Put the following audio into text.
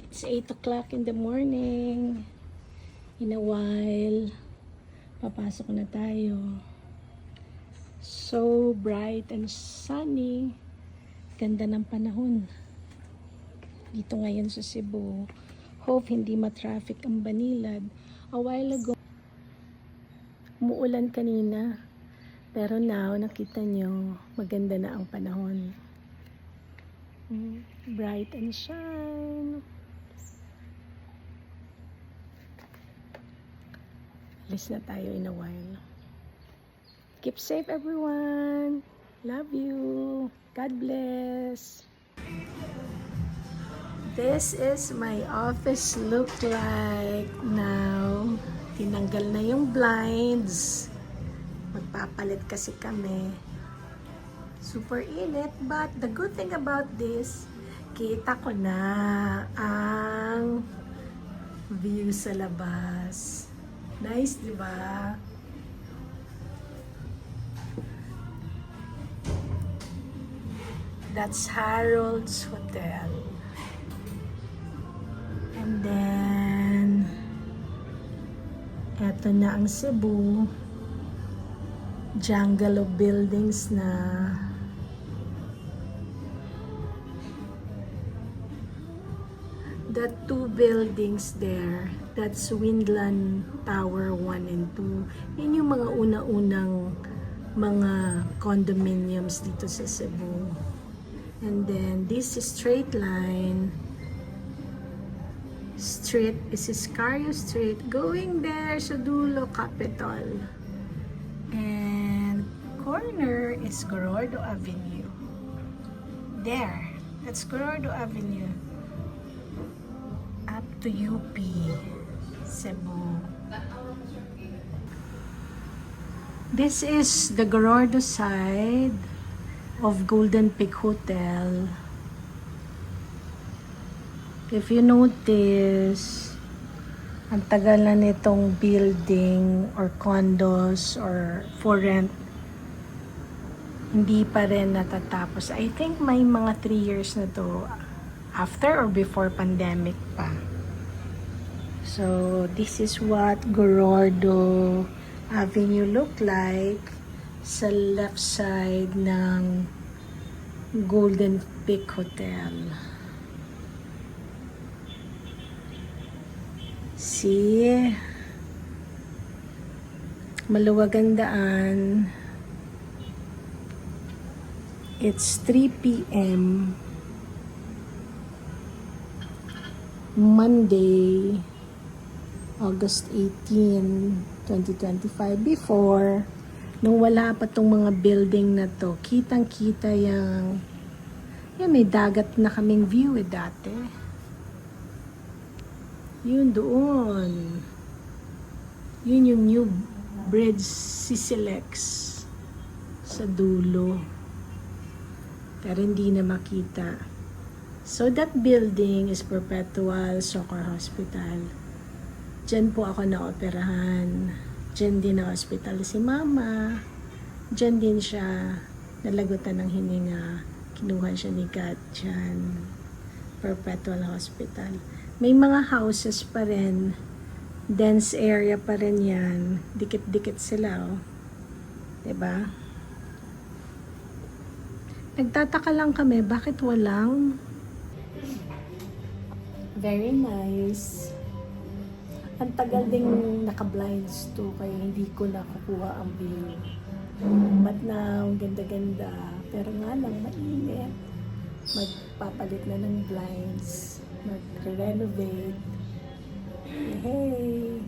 It's 8 o'clock in the morning. In a while, papasok na tayo. So bright and sunny. Ganda ng panahon. Dito ngayon sa Cebu. Hope hindi ma-traffic ang Banilad. A while ago, umuulan kanina. Pero now, nakita nyo, maganda na ang panahon. Bright and shine. Alis na tayo in a while. Keep safe, everyone. Love you. God bless. This is my office look like now. Tinanggal na yung blinds. Magpapalit kasi kami. Super init, but the good thing about this, kita ko na ang view sa labas. Nice, di ba? That's Harold's Hotel. And then, eto na ang Cebu. Jungle of buildings na. The two buildings there, that's Windland Tower 1 and 2. Yan yung mga una-unang mga condominiums dito sa Cebu. And then this is straight line. Street is Iscario Street going there sa dulo, Capitol. And corner is Gorordo Avenue. There, that's Gorordo Avenue. Up to UP, Cebu. This is the Gorordo side of Golden Peak Hotel. If you notice, ang tagal na nitong building or condos or for rent, hindi pa rin natatapos. I think may mga 3 years na to, after or before pandemic pa. So, this is what Gorordo Avenue look like sa left side ng Golden Peak Hotel. See? Maluwag ang daan. It's 3 p.m. Monday, August 18, 2025. Before, nung wala pa tong mga building na to, kitang-kita yung may dagat na kaming view dati. Yun doon. Yun yung new bridge Sisilex sa dulo. Pero hindi na makita. So that building is Perpetual Soccer Hospital. Diyan po ako naoperahan. Diyan din na hospital si Mama. Diyan din siya nalagutan ng hininga. Kinuha siya ni Kat dyan. Perpetual Hospital. May mga houses pa rin. Dense area pa rin yan. Dikit-dikit sila, oh. Diba? Nagtataka lang kami, bakit walang? Very nice. Ang tagal ding naka-blinds to, kaya hindi ko nakukuha ang view. But now, ganda-ganda. Pero nga lang, mainit. Magpapalit na ng blinds. Mag-renovate. Hey!